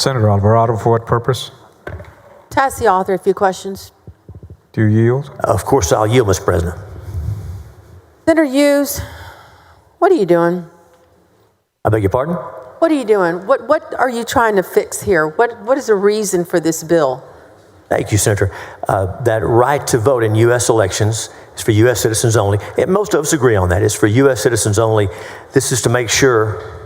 Senator Alvarado, for what purpose? To ask the author a few questions. Do you yield? Of course, I'll yield, Mr. President. Senator Hughes, what are you doing? I beg your pardon? What are you doing? What are you trying to fix here? What is the reason for this bill? Thank you, Senator. That right to vote in U.S. elections is for U.S. citizens only. And most of us agree on that. It's for U.S. citizens only. This is to make sure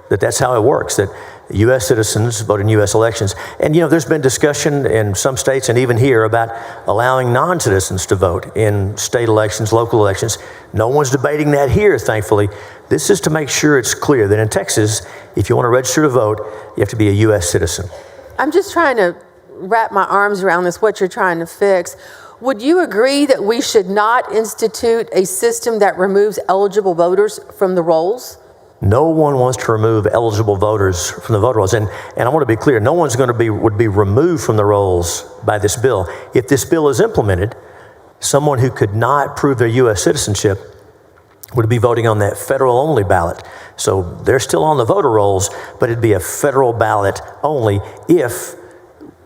that that's how it works, that U.S. citizens vote in U.S. elections. And, you know, there's been discussion in some states and even here about allowing non-citizens to vote in state elections, local elections. No one's debating that here, thankfully. This is to make sure it's clear that in Texas, if you want to register to vote, you have to be a U.S. citizen. I'm just trying to wrap my arms around this, what you're trying to fix. Would you agree that we should not institute a system that removes eligible voters from the rolls? No one wants to remove eligible voters from the voter rolls. And I want to be clear, no one's would be removed from the rolls by this bill. If this bill is implemented, someone who could not prove their U.S. citizenship would be voting on that federal only ballot. So they're still on the voter rolls, but it'd be a federal ballot only if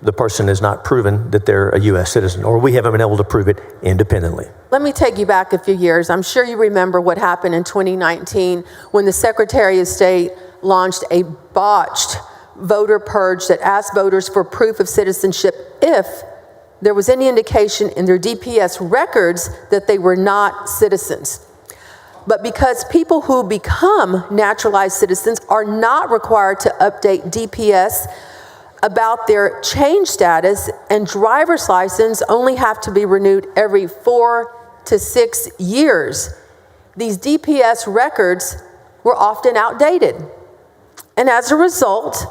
the person is not proven that they're a U.S. citizen, or we haven't been able to prove it independently. Let me take you back a few years. I'm sure you remember what happened in 2019 when the Secretary of State launched a botched voter purge that asked voters for proof of citizenship if there was any indication in their DPS records that they were not citizens. But because people who become naturalized citizens are not required to update DPS about their change status, and driver's license only have to be renewed every 4 to 6 years, these DPS records were often outdated. And as a result,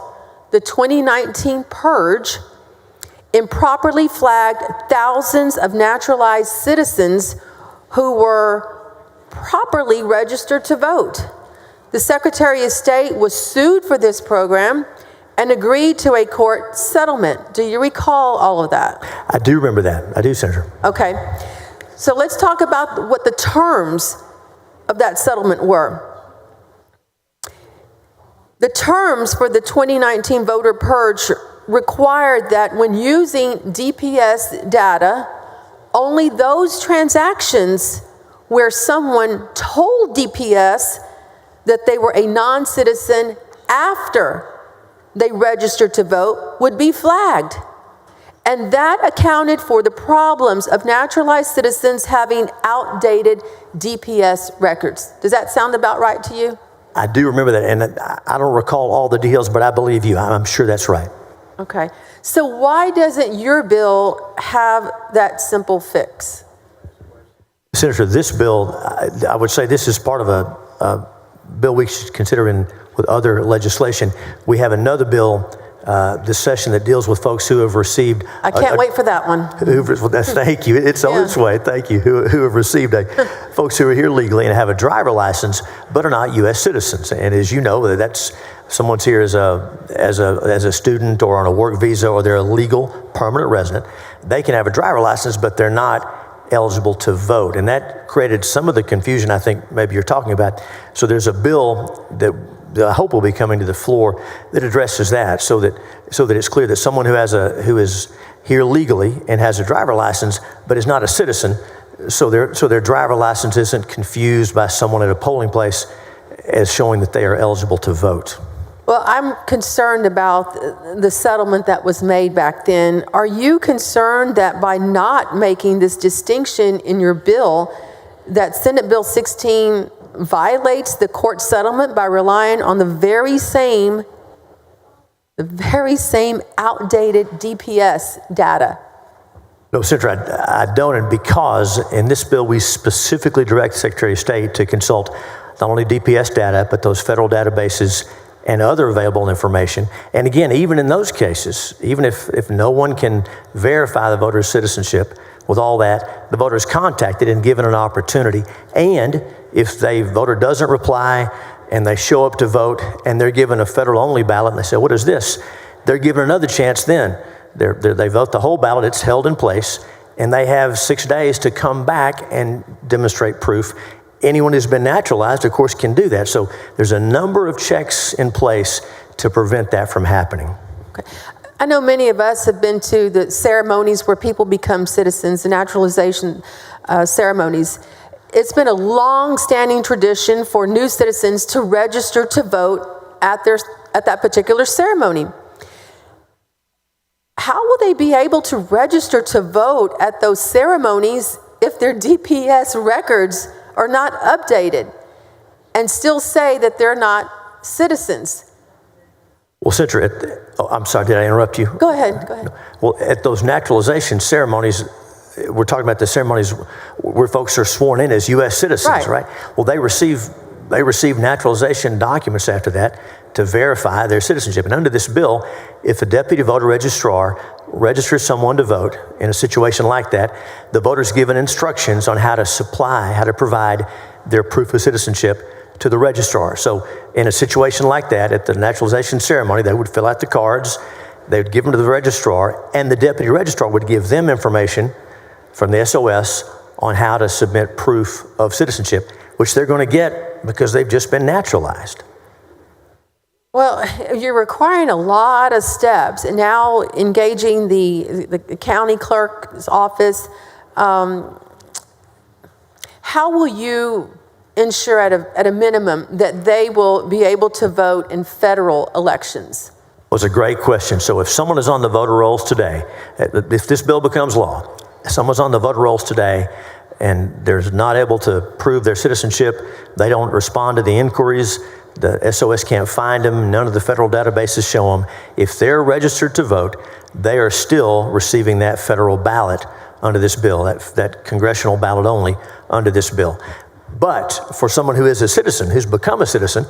the 2019 purge improperly flagged thousands of naturalized citizens who were properly registered to vote. The Secretary of State was sued for this program and agreed to a court settlement. Do you recall all of that? I do remember that. I do, Senator. Okay. So let's talk about what the terms of that settlement were. The terms for the 2019 voter purge required that when using DPS data, only those transactions where someone told DPS that they were a non-citizen after they registered to vote would be flagged. And that accounted for the problems of naturalized citizens having outdated DPS records. Does that sound about right to you? I do remember that, and I don't recall all the details, but I believe you. I'm sure that's right. Okay. So why doesn't your bill have that simple fix? Senator, this bill, I would say this is part of a bill we should consider with other legislation. We have another bill this session that deals with folks who have received. I can't wait for that one. Thank you. It's on its way. Thank you. Who have received folks who are here legally and have a driver license but are not U.S. citizens. And as you know, that's someone's here as a student or on a work visa, or they're a legal permanent resident. They can have a driver license, but they're not eligible to vote. And that created some of the confusion I think maybe you're talking about. So there's a bill that I hope will be coming to the floor that addresses that, so that it's clear that someone who is here legally and has a driver license but is not a citizen, so their driver license isn't confused by someone at a polling place as showing that they are eligible to vote. Well, I'm concerned about the settlement that was made back then. Are you concerned that by not making this distinction in your bill, that Senate Bill 16 violates the court settlement by relying on the very same outdated DPS data? No, Senator, I don't, and because in this bill we specifically direct the Secretary of State to consult not only DPS data, but those federal databases and other available information. And again, even in those cases, even if no one can verify the voter's citizenship, with all that, the voter is contacted and given an opportunity. And if the voter doesn't reply and they show up to vote and they're given a federal only ballot and they say, what is this? They're given another chance then. They vote the whole ballot, it's held in place, and they have 6 days to come back and demonstrate proof. Anyone who's been naturalized, of course, can do that. So there's a number of checks in place to prevent that from happening. I know many of us have been to the ceremonies where people become citizens, the naturalization ceremonies. It's been a long-standing tradition for new citizens to register to vote at that particular ceremony. How will they be able to register to vote at those ceremonies if their DPS records are not updated and still say that they're not citizens? Well, Citra, I'm sorry, did I interrupt you? Go ahead. Well, at those naturalization ceremonies, we're talking about the ceremonies where folks are sworn in as U.S. citizens, right? Well, they receive naturalization documents after that to verify their citizenship. And under this bill, if a deputy voter registrar registers someone to vote in a situation like that, the voter's given instructions on how to provide their proof of citizenship to the registrar. So in a situation like that, at the naturalization ceremony, they would fill out the cards, they would give them to the registrar, and the deputy registrar would give them information from the SOS on how to submit proof of citizenship, which they're going to get because they've just been naturalized. Well, you're requiring a lot of steps, and now engaging the county clerk's office. How will you ensure at a minimum that they will be able to vote in federal elections? Well, it's a great question. So if someone is on the voter rolls today, if this bill becomes law, if someone's on the voter rolls today and they're not able to prove their citizenship, they don't respond to the inquiries, the SOS can't find them, none of the federal databases show them. If they're registered to vote, they are still receiving that federal ballot under this bill, that congressional ballot only under this bill. But for someone who is a citizen, who's become a citizen,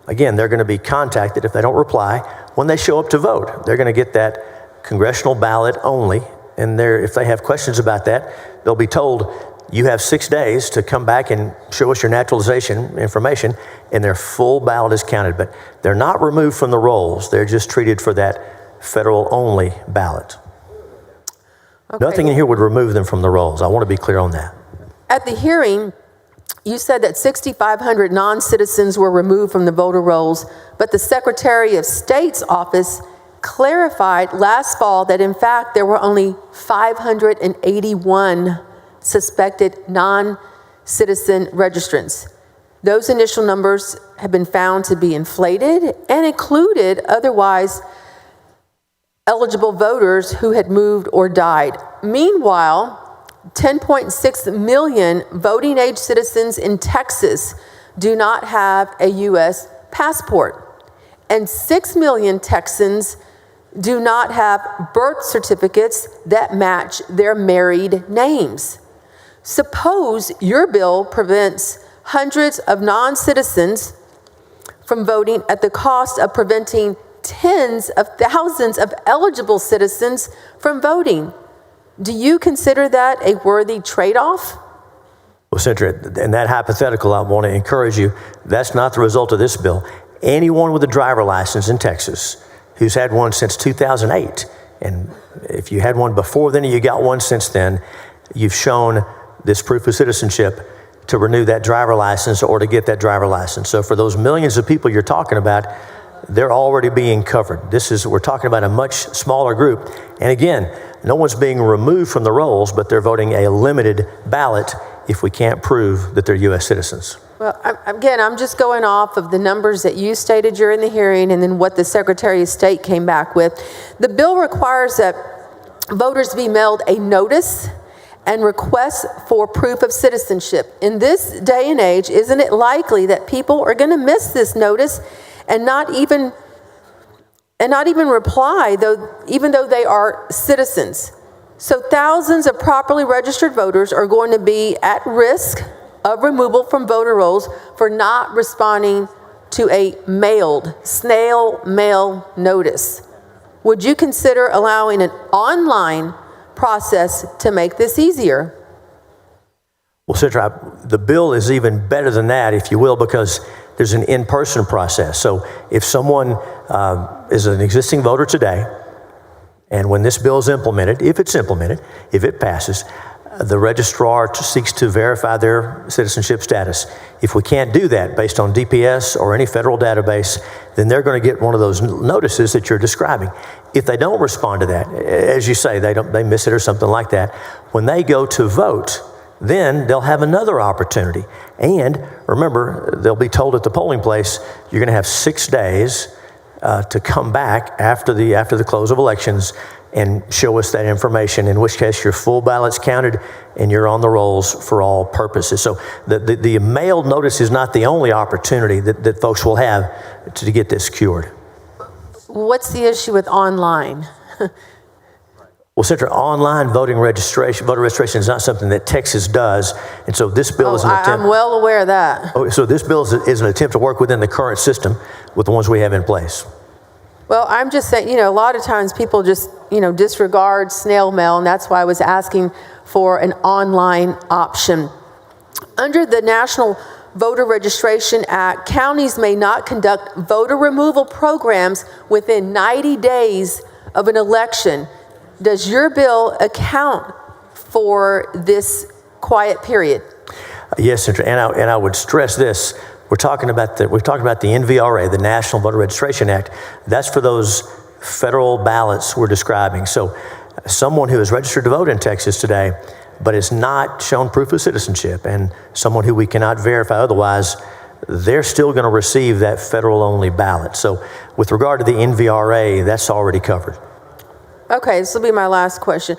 again, they're going to be contacted if they don't reply when they show up to vote. They're going to get that congressional ballot only, and if they have questions about that, they'll be told, you have 6 days to come back and show us your naturalization information, and their full ballot is counted. But they're not removed from the rolls. They're just treated for that federal-only ballot. Okay. Nothing in here would remove them from the rolls. I want to be clear on that. At the hearing, you said that 6,500 non-citizens were removed from the voter rolls, but the Secretary of State's office clarified last fall that in fact there were only 581 suspected non-citizen registrants. Those initial numbers have been found to be inflated and included otherwise eligible voters who had moved or died. Meanwhile, 10.6 million voting age citizens in Texas do not have a U.S. passport, and 6 million Texans do not have birth certificates that match their married names. Suppose your bill prevents hundreds of non-citizens from voting at the cost of preventing tens of thousands of eligible citizens from voting. Do you consider that a worthy trade-off? Well, Citra, in that hypothetical, I want to encourage you, that's not the result of this bill. Anyone with a driver license in Texas who's had one since 2008, and if you had one before then or you got one since then, you've shown this proof of citizenship to renew that driver license or to get that driver license. So for those millions of people you're talking about, they're already being covered. We're talking about a much smaller group. And again, no one's being removed from the rolls, but they're voting a limited ballot if we can't prove that they're U.S. citizens. Well, again, I'm just going off of the numbers that you stated during the hearing and then what the Secretary of State came back with. The bill requires that voters be mailed a notice and request for proof of citizenship. In this day and age, isn't it likely that people are going to miss this notice and not even reply, even though they are citizens? So thousands of properly registered voters are going to be at risk of removal from voter rolls for not responding to a snail mail notice. Would you consider allowing an online process to make this easier? Well, Citra, the bill is even better than that, if you will, because there's an in-person process. So if someone is an existing voter today, and when this bill is implemented, if it passes, The registrar seeks to verify their citizenship status. If we can't do that based on DPS or any federal database, then they're going to get one of those notices that you're describing. If they don't respond to that, as you say, they miss it or something like that, when they go to vote, then they'll have another opportunity. And remember, they'll be told at the polling place, you're going to have 6 days to come back after the close of elections and show us that information, in which case your full ballot's counted and you're on the rolls for all purposes. So the mailed notice is not the only opportunity that folks will have to get this cured. What's the issue with online? Well, Senator, online voter registration is not something that Texas does, and so this bill is an attempt. I'm well aware of that. Oh, so this bill is an attempt to work within the current system with the ones we have in place. Well, I'm just saying, a lot of times people just, disregard snail mail, and that's why I was asking for an online option. Under the National Voter Registration Act, counties may not conduct voter removal programs within 90 days of an election. Does your bill account for this quiet period? Yes, Senator, and I would stress this. We're talking about the NVRA, the National Voter Registration Act. That's for those federal ballots we're describing. So someone who is registered to vote in Texas today, but has not shown proof of citizenship, and someone who we cannot verify otherwise, they're still going to receive that federal-only ballot. So with regard to the NVRA, that's already covered. Okay, this will be my last question.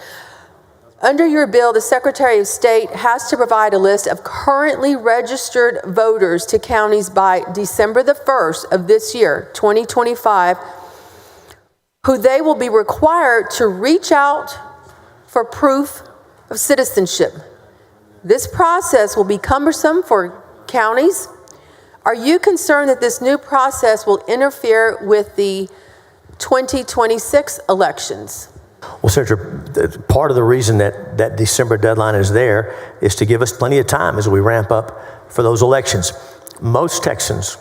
Under your bill, the Secretary of State has to provide a list of currently registered voters to counties by December the 1st of this year, 2025, who they will be required to reach out for proof of citizenship. This process will be cumbersome for counties. Are you concerned that this new process will interfere with the 2026 elections? Well, Senator, part of the reason that December deadline is there is to give us plenty of time as we ramp up for those elections. Most Texans,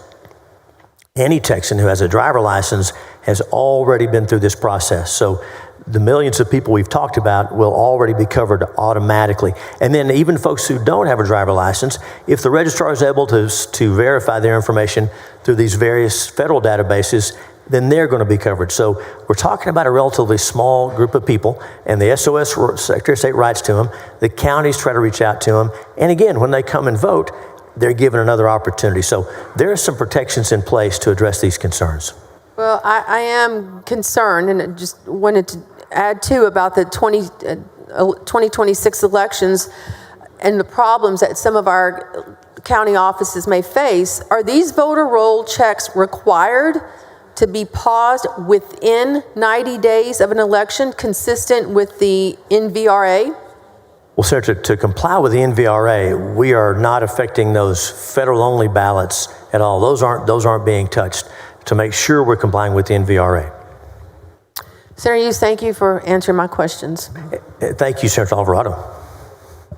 any Texan who has a driver license, has already been through this process. So the millions of people we've talked about will already be covered automatically. And then even folks who don't have a driver license, if the registrar is able to verify their information through these various federal databases, then they're going to be covered. So we're talking about a relatively small group of people, and the SOS Secretary of State writes to them, the counties try to reach out to them, and again, when they come and vote, they're given another opportunity. So there are some protections in place to address these concerns. Well, I am concerned, and I just wanted to add too about the 2026 elections and the problems that some of our county offices may face. Are these voter roll checks required to be paused within 90 days of an election, consistent with the NVRA? Well, sir, to comply with the NVRA, we are not affecting those federal-only ballots at all. Those aren't being touched to make sure we're complying with the NVRA. Senator Hughes, thank you for answering my questions. Thank you, Senator Alvarado.